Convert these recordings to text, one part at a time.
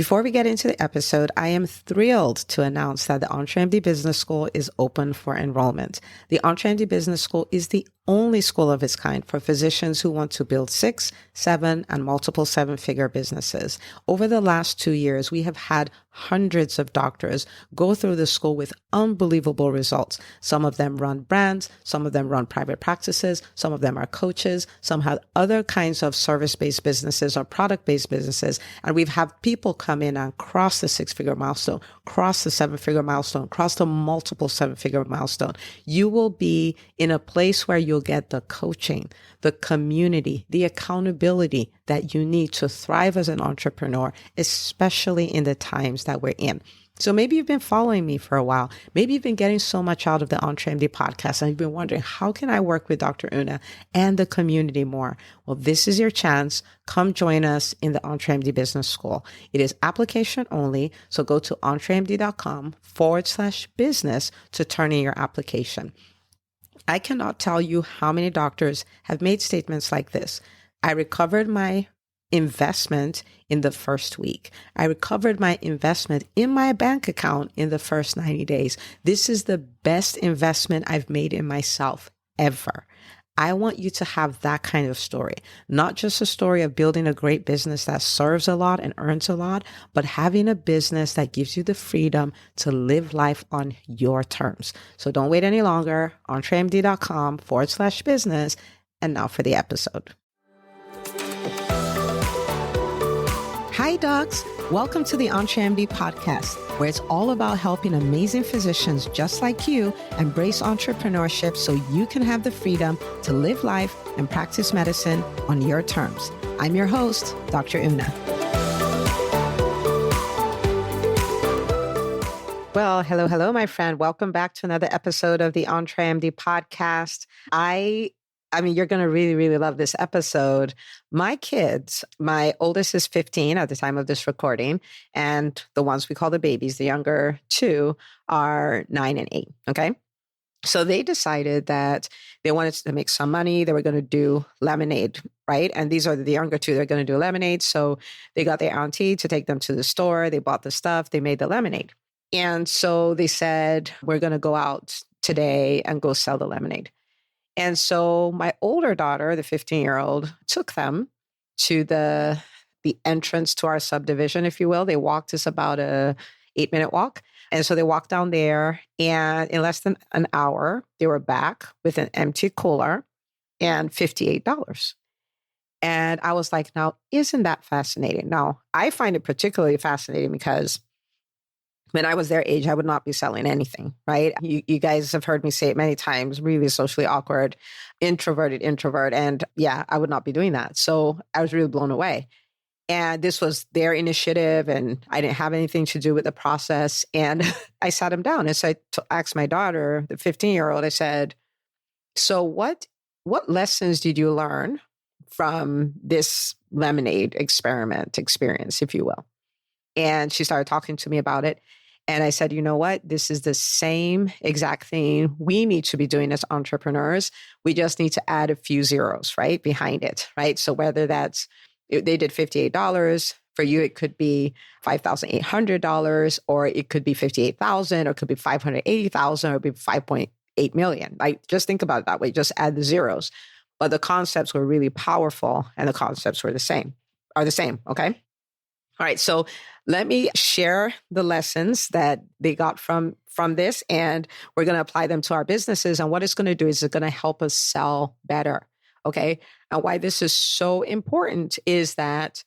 Before we get into the episode, I am thrilled to announce that the EntreMD Business School is open for enrollment. The EntreMD Business School is the only school of its kind for physicians who want to build 6, 7, and multiple 7-figure businesses. Over the last 2 years, we have had hundreds of doctors go through the school with unbelievable results. Some of them run brands, some of them run private practices, some of them are coaches, some have other kinds of service-based businesses or product-based businesses. And we've had people come in and cross the 6-figure milestone, cross the 7-figure milestone, cross the multiple 7-figure milestone. You will be in a place where you'll get the coaching, the community, the accountability that you need to thrive as an entrepreneur, especially in the times that we're in. So maybe you've been following me for a while. Maybe you've been getting so much out of the EntreMD podcast and you've been wondering, how can I work with Dr. Una and the community more? Well, this is your chance. Come join us in the EntreMD Business School. It is application only. So go to entremd.com/business to turn in your application. I cannot tell you how many doctors have made statements like this. I recovered my investment in the first week. I recovered my investment in my bank account in the first 90 days. This is the best investment I've made in myself ever. I want you to have that kind of story, not just a story of building a great business that serves a lot and earns a lot, but having a business that gives you the freedom to live life on your terms. So don't wait any longer. entremd.com/business. And now for the episode. Hi, docs. Welcome to the EntreMD Podcast, where it's all about helping amazing physicians just like you embrace entrepreneurship so you can have the freedom to live life and practice medicine on your terms. I'm your host, Dr. Una. Well, hello, my friend. Welcome back to another episode of the EntreMD Podcast. I mean, you're going to really, really love this episode. My kids, my oldest is 15 at the time of this recording, and the ones we call the babies, the younger two, are 9 and 8. Okay. So they decided that they wanted to make some money. They were going to do lemonade, right? And these are the younger two. They're going to do lemonade. So they got their auntie to take them to the store. They bought the stuff. They made the lemonade. And so they said, we're going to go out today and go sell the lemonade. And so my older daughter, the 15-year-old, took them to the entrance to our subdivision, if you will. They walked us about a 8-minute walk. And so they walked down there, and in less than an hour, they were back with an empty cooler and $58. And I was like, now, isn't that fascinating? Now, I find it particularly fascinating because when I was their age, I would not be selling anything, right? You guys have heard me say it many times, really socially awkward, introverted introvert. And yeah, I would not be doing that. So I was really blown away. And this was their initiative and I didn't have anything to do with the process. And I sat them down and so I asked my daughter, the 15-year-old, I said, so what lessons did you learn from this lemonade experience, if you will? And she started talking to me about it. And I said, you know what? This is the same exact thing we need to be doing as entrepreneurs. We just need to add a few zeros, right, behind it, right? So whether that's, they did $58, for you, it could be $5,800, or it could be $58,000, or it could be $580,000, or it could be $5.8 million. Like, just think about it that way. Just add the zeros. But the concepts were really powerful and the concepts were the same, okay? All right, so let me share the lessons that they got from this, and we're going to apply them to our businesses. And what it's going to do is it's going to help us sell better, okay? And why this is so important is that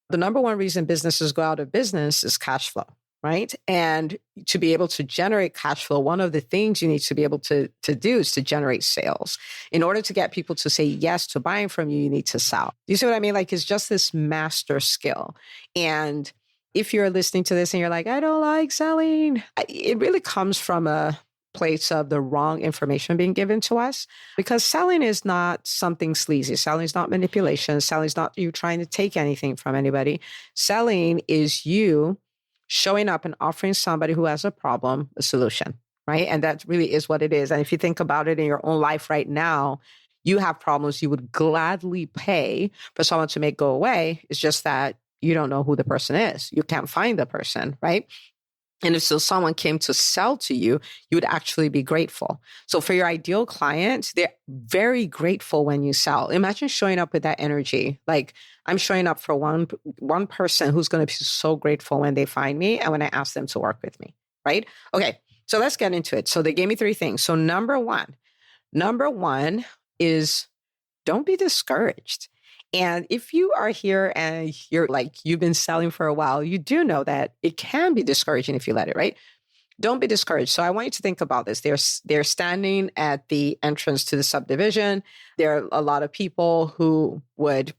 the number one reason businesses go out of business is cash flow, right? And to be able to generate cash flow, one of the things you need to be able to do is to generate sales. In order to get people to say yes to buying from you, you need to sell. Do you see what I mean? Like, it's just this master skill. And if you're listening to this and you're like, I don't like selling, it really comes from a place of the wrong information being given to us, because selling is not something sleazy. Selling is not manipulation. Selling is not you trying to take anything from anybody. Selling is you showing up and offering somebody who has a problem, a solution, right? And that really is what it is. And if you think about it in your own life right now, you have problems you would gladly pay for someone to make go away. It's just that you don't know who the person is. You can't find the person, right? And if so someone came to sell to you, you would actually be grateful. So for your ideal client, they're very grateful when you sell. Imagine showing up with that energy. Like I'm showing up for one person who's going to be so grateful when they find me and when I ask them to work with me, right? Okay, so let's get into it. So they gave me 3 things. So number one is don't be discouraged. And if you are here and you're like, you've been selling for a while, you do know that it can be discouraging if you let it, right? Don't be discouraged. So I want you to think about this. They're standing at the entrance to the subdivision. There are a lot of people who would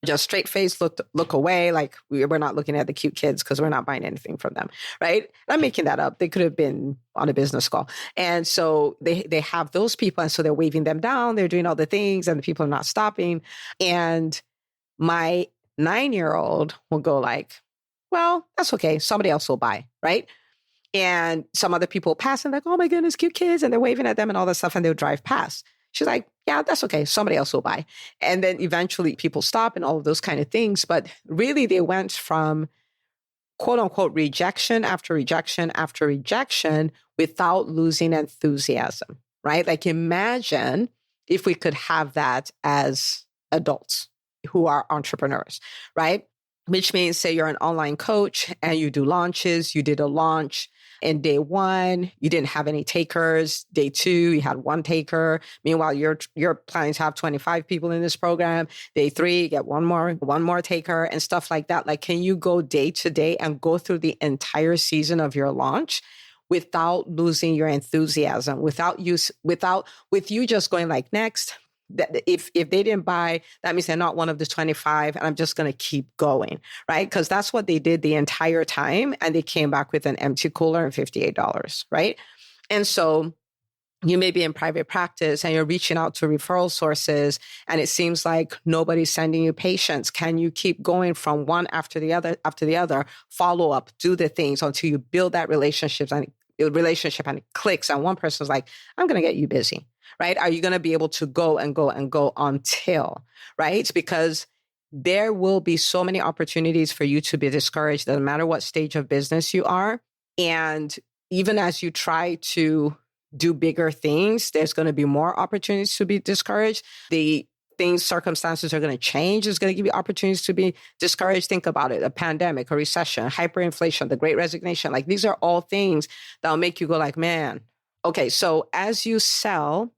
just straight face look away, like we're not looking at the cute kids because we're not buying anything from them, right? I'm making that up. They could have been on a business call. And so they have those people. And so they're waving them down. They're doing all the things and the people are not stopping. And my 9-year-old will go like, well, that's okay. Somebody else will buy, right? And some other people pass and like, oh my goodness, cute kids. And they're waving at them and all that stuff. And they'll drive past. She's like, yeah, that's okay. Somebody else will buy. And then eventually people stop and all of those kind of things. But really they went from quote unquote rejection after rejection after rejection without losing enthusiasm, right? Like imagine if we could have that as adults who are entrepreneurs, right? Which means say you're an online coach and you do launches, you did a launch. In day 1, you didn't have any takers. Day 2, you had 1 taker. Meanwhile, you're planning to have 25 people in this program. Day 3, you get one more taker and stuff like that. Like, can you go day to day and go through the entire season of your launch without losing your enthusiasm, with you just going like next? That if they didn't buy, that means they're not one of the 25 and I'm just going to keep going, right? Because that's what they did the entire time. And they came back with an empty cooler and $58, right? And so you may be in private practice and you're reaching out to referral sources and it seems like nobody's sending you patients. Can you keep going from one after the other, follow up, do the things until you build that relationship and it clicks and one person's like, I'm going to get you busy. Right? Are you going to be able to go and go and go until, right? Because there will be so many opportunities for you to be discouraged, no matter what stage of business you are. And even as you try to do bigger things, there's going to be more opportunities to be discouraged. Circumstances are going to change. It's going to give you opportunities to be discouraged. Think about it. A pandemic, a recession, hyperinflation, the Great Resignation. Like these are all things that'll make you go like, man, okay. So as you sell,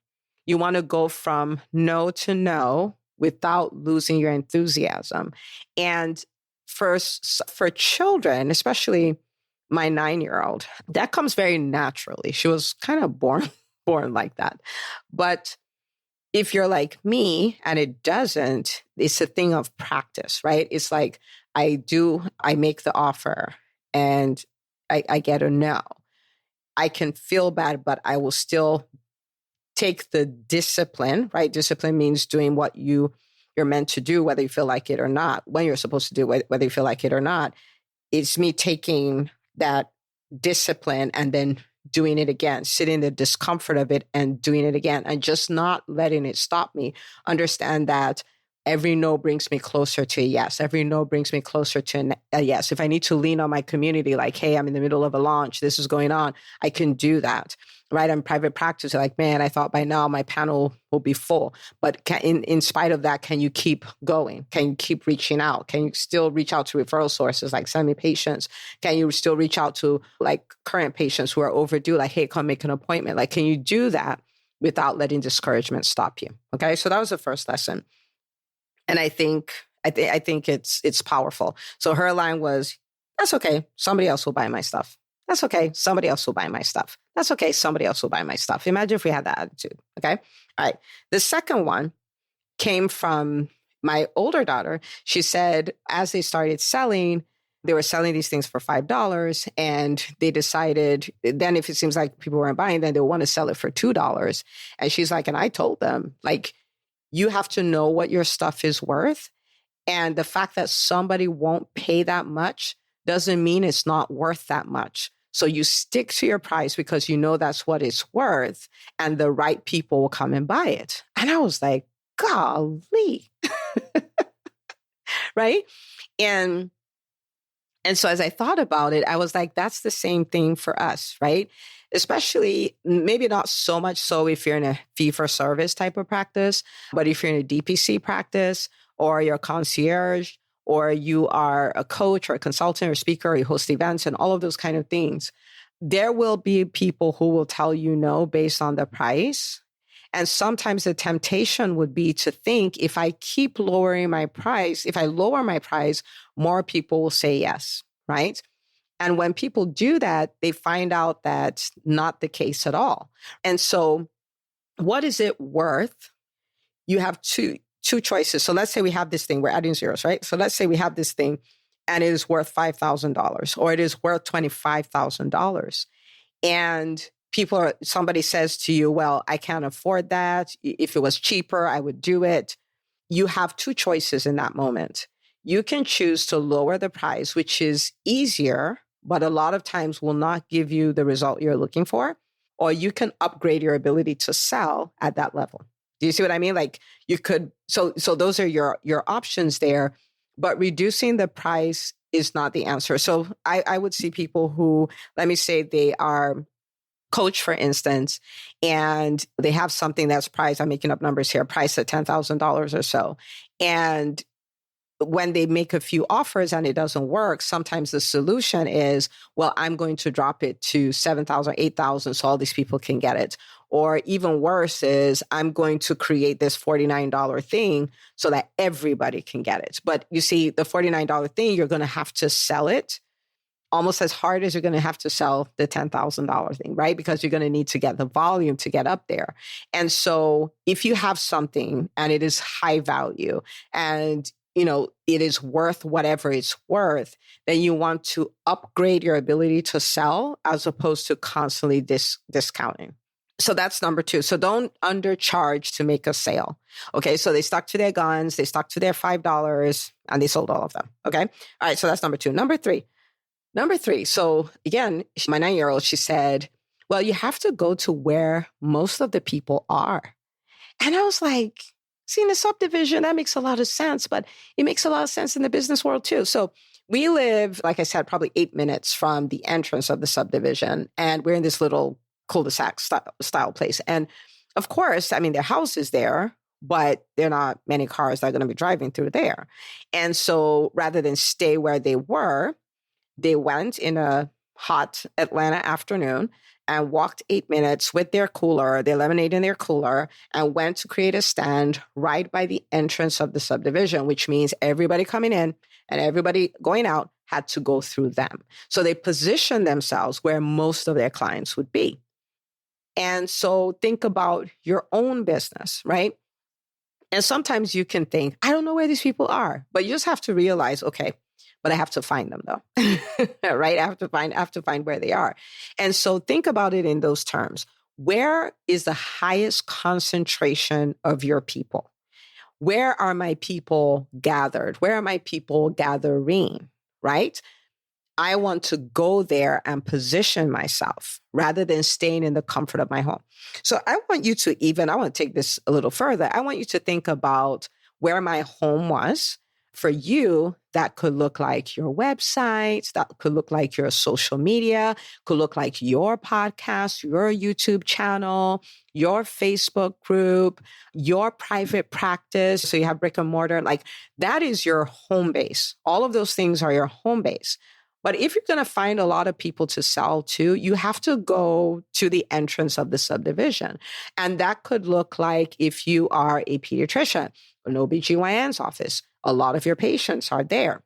you want to go from no to no without losing your enthusiasm. And for children, especially my 9-year-old, that comes very naturally. She was kind of born like that. But if you're like me and it doesn't, it's a thing of practice, right? It's like I make the offer and I get a no. I can feel bad, but I will still take the discipline, right? Discipline means doing what you're meant to do, whether you feel like it or not, when you're supposed to do it, whether you feel like it or not. It's me taking that discipline and then doing it again, sitting in the discomfort of it and doing it again and just not letting it stop me. Understand that every no brings me closer to a yes. Every no brings me closer to a yes. If I need to lean on my community, like, hey, I'm in the middle of a launch, this is going on, I can do that. Right? I'm private practice. Like, man, I thought by now my panel will be full. But in spite of that, can you keep going? Can you keep reaching out? Can you still reach out to referral sources like send me patients? Can you still reach out to like current patients who are overdue? Like, hey, come make an appointment. Like, can you do that without letting discouragement stop you? Okay. So that was the first lesson. And I think it's powerful. So her line was, that's okay. Somebody else will buy my stuff. That's okay. Somebody else will buy my stuff. That's okay. Somebody else will buy my stuff. Imagine if we had that attitude. Okay. All right. The second one came from my older daughter. She said, as they started selling, they were selling these things for $5 and they decided then if it seems like people weren't buying, then they'll want to sell it for $2. And she's like, and I told them, like, you have to know what your stuff is worth. And the fact that somebody won't pay that much doesn't mean it's not worth that much. So you stick to your price because you know that's what it's worth and the right people will come and buy it. And I was like, golly, right? And so as I thought about it, I was like, that's the same thing for us, right? Especially maybe not so much so if you're in a fee for service type of practice, but if you're in a DPC practice or you're a concierge or you are a coach or a consultant or speaker or you host events and all of those kind of things, there will be people who will tell you no based on the price. And sometimes the temptation would be to think if I keep lowering my price, if I lower my price, more people will say yes, right? And when people do that, they find out that's not the case at all. And so what is it worth? You have two choices. So let's say we have this thing, we're adding zeros, right? So let's say we have this thing and it is worth $5,000 or it is worth $25,000. And somebody says to you, well, I can't afford that. If it was cheaper, I would do it. You have two choices in that moment. You can choose to lower the price, which is easier, but a lot of times will not give you the result you're looking for. Or you can upgrade your ability to sell at that level. Do you see what I mean? Like you could, so those are your options there, but reducing the price is not the answer. So I would see people who, let me say they are coach, for instance, and they have something that's priced, I'm making up numbers here, priced at $10,000 or so. And when they make a few offers and it doesn't work, sometimes the solution is, well, I'm going to drop it to 7,000, 8,000 so all these people can get it. Or even worse is I'm going to create this $49 thing so that everybody can get it. But you see, the $49 thing, you're going to have to sell it almost as hard as you're going to have to sell the $10,000 thing, right? Because you're going to need to get the volume to get up there. And so if you have something and it is high value and it is worth whatever it's worth, then you want to upgrade your ability to sell as opposed to constantly discounting. So that's number two. So don't undercharge to make a sale. Okay. So they stuck to their guns, they stuck to their $5 and they sold all of them. Okay. All right. So that's number two. Number three. So again, my 9-year-old, she said, well, you have to go to where most of the people are. And I was like, see, in a subdivision, that makes a lot of sense, but it makes a lot of sense in the business world too. So we live, like I said, probably 8 minutes from the entrance of the subdivision. And we're in this little cul-de-sac style place. And of course, I mean, their house is there, but there are not many cars that are going to be driving through there. And so rather than stay where they were, they went in a hot Atlanta afternoon and walked 8 minutes with their cooler, their lemonade in their cooler, and went to create a stand right by the entrance of the subdivision, which means everybody coming in and everybody going out had to go through them. So they positioned themselves where most of their clients would be. And so think about your own business, right? And sometimes you can think, I don't know where these people are, but you just have to realize, okay, but I have to find them though, right? I have to find where they are. And so think about it in those terms. Where is the highest concentration of your people? Where are my people gathered? Where are my people gathering, right? I want to go there and position myself rather than staying in the comfort of my home. So I want you to I want to take this a little further. I want you to think about where my home was. For you, that could look like your website, that could look like your social media, could look like your podcast, your YouTube channel, your Facebook group, your private practice. So you have brick and mortar, like that is your home base. All of those things are your home base. But if you're going to find a lot of people to sell to, you have to go to the entrance of the subdivision. And that could look like if you are a pediatrician, an OBGYN's office. A lot of your patients are there,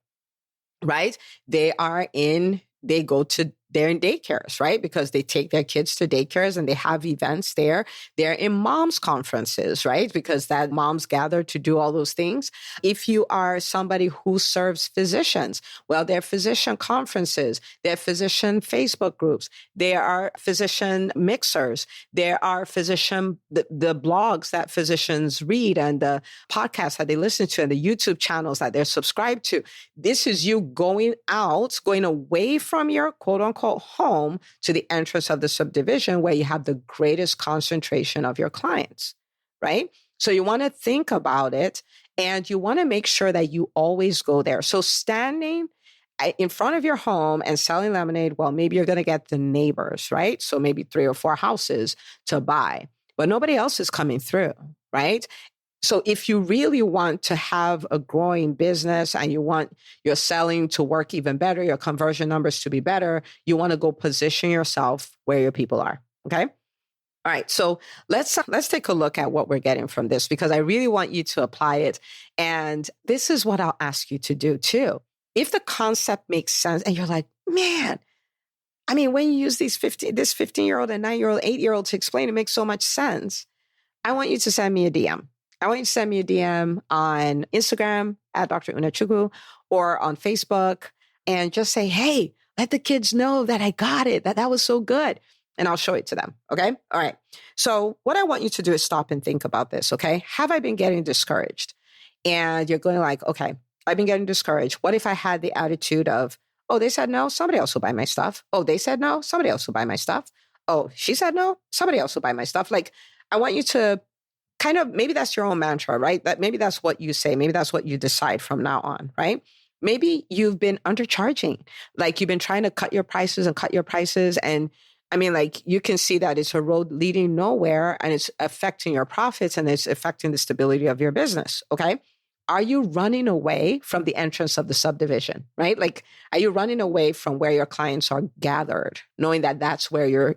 right? They're in daycares, right? Because they take their kids to daycares and they have events there. They're in moms conferences, right? Because that moms gather to do all those things. If you are somebody who serves physicians, well, there are physician conferences, there are physician Facebook groups, there are physician mixers, there are the blogs that physicians read and the podcasts that they listen to and the YouTube channels that they're subscribed to. This is you going away from your quote unquote home to the entrance of the subdivision where you have the greatest concentration of your clients, right? So you want to think about it and you want to make sure that you always go there. So standing in front of your home and selling lemonade, well, maybe you're going to get the neighbors, right? So maybe 3 or 4 houses to buy, but nobody else is coming through, right? So if you really want to have a growing business and you want your selling to work even better, your conversion numbers to be better, you want to go position yourself where your people are. Okay. All right. So let's take a look at what we're getting from this, because I really want you to apply it. And this is what I'll ask you to do too. If the concept makes sense and you're like, man, I mean, when you use this 15-year-old and 9-year-old, 8-year-old to explain, it makes so much sense. I want you to send me a DM. I want you to send me a DM on Instagram at Dr. Una Chukwu or on Facebook and just say, hey, let the kids know that I got it, that was so good. And I'll show it to them. Okay. All right. So what I want you to do is stop and think about this. Okay. Have I been getting discouraged? And you're going like, okay, I've been getting discouraged. What if I had the attitude of, oh, they said no, somebody else will buy my stuff. Oh, they said no, somebody else will buy my stuff. Oh, she said no, somebody else will buy my stuff. Like, I want you to kind of, maybe that's your own mantra, right? That maybe that's what you say. Maybe that's what you decide from now on, right? Maybe you've been undercharging. Like you've been trying to cut your prices. And I mean, like you can see that it's a road leading nowhere and it's affecting your profits and it's affecting the stability of your business. Okay. Are you running away from the entrance of the subdivision, right? Like, are you running away from where your clients are gathered, knowing that that's where you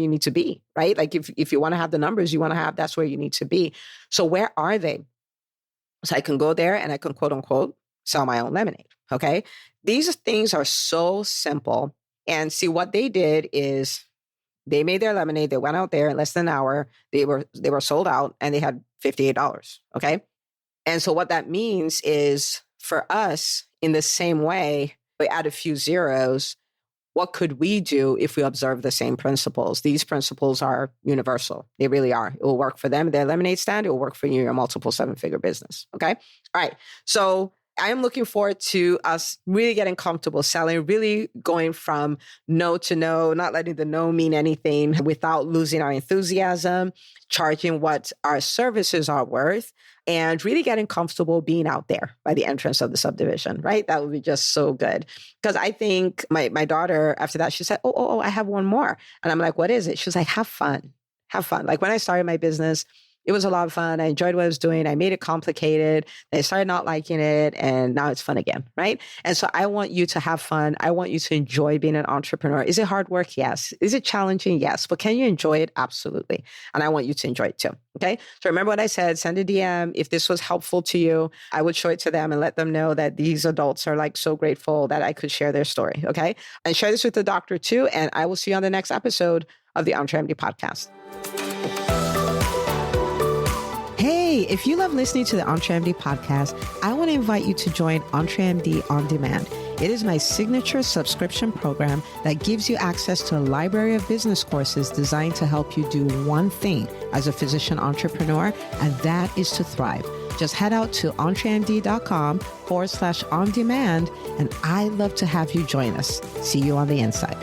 need to be, right? Like if you want to have the numbers you want to have, that's where you need to be. So where are they? So I can go there and I can quote unquote sell my own lemonade. Okay. These things are so simple. And see, what they did is they made their lemonade. They went out there in less than an hour. They were sold out and they had $58. Okay. And so what that means is for us, in the same way, we add a few zeros. What could we do if we observe the same principles? These principles are universal. They really are. It will work for them, their lemonade stand. It will work for you, your multiple 7-figure business. Okay. All right. So I am looking forward to us really getting comfortable selling, really going from no to no, not letting the no mean anything without losing our enthusiasm, charging what our services are worth, and really getting comfortable being out there by the entrance of the subdivision, right? That would be just so good. Because I think my daughter, after that, she said, oh, I have one more. And I'm like, what is it? She was like, have fun. Have fun. Like when I started my business, it was a lot of fun. I enjoyed what I was doing. I made it complicated. I started not liking it. And now it's fun again, right? And so I want you to have fun. I want you to enjoy being an entrepreneur. Is it hard work? Yes. Is it challenging? Yes. But can you enjoy it? Absolutely. And I want you to enjoy it too. Okay. So remember what I said, send a DM. If this was helpful to you, I would show it to them and let them know that these adults are like so grateful that I could share their story. Okay. And share this with the doctor too. And I will see you on the next episode of the EntreMD Podcast. Hey, if you love listening to the EntreMD Podcast, I want to invite you to join EntreMD On Demand. It is my signature subscription program that gives you access to a library of business courses designed to help you do one thing as a physician entrepreneur, and that is to thrive. Just head out to EntreMD.com/on demand, and I'd love to have you join us. See you on the inside.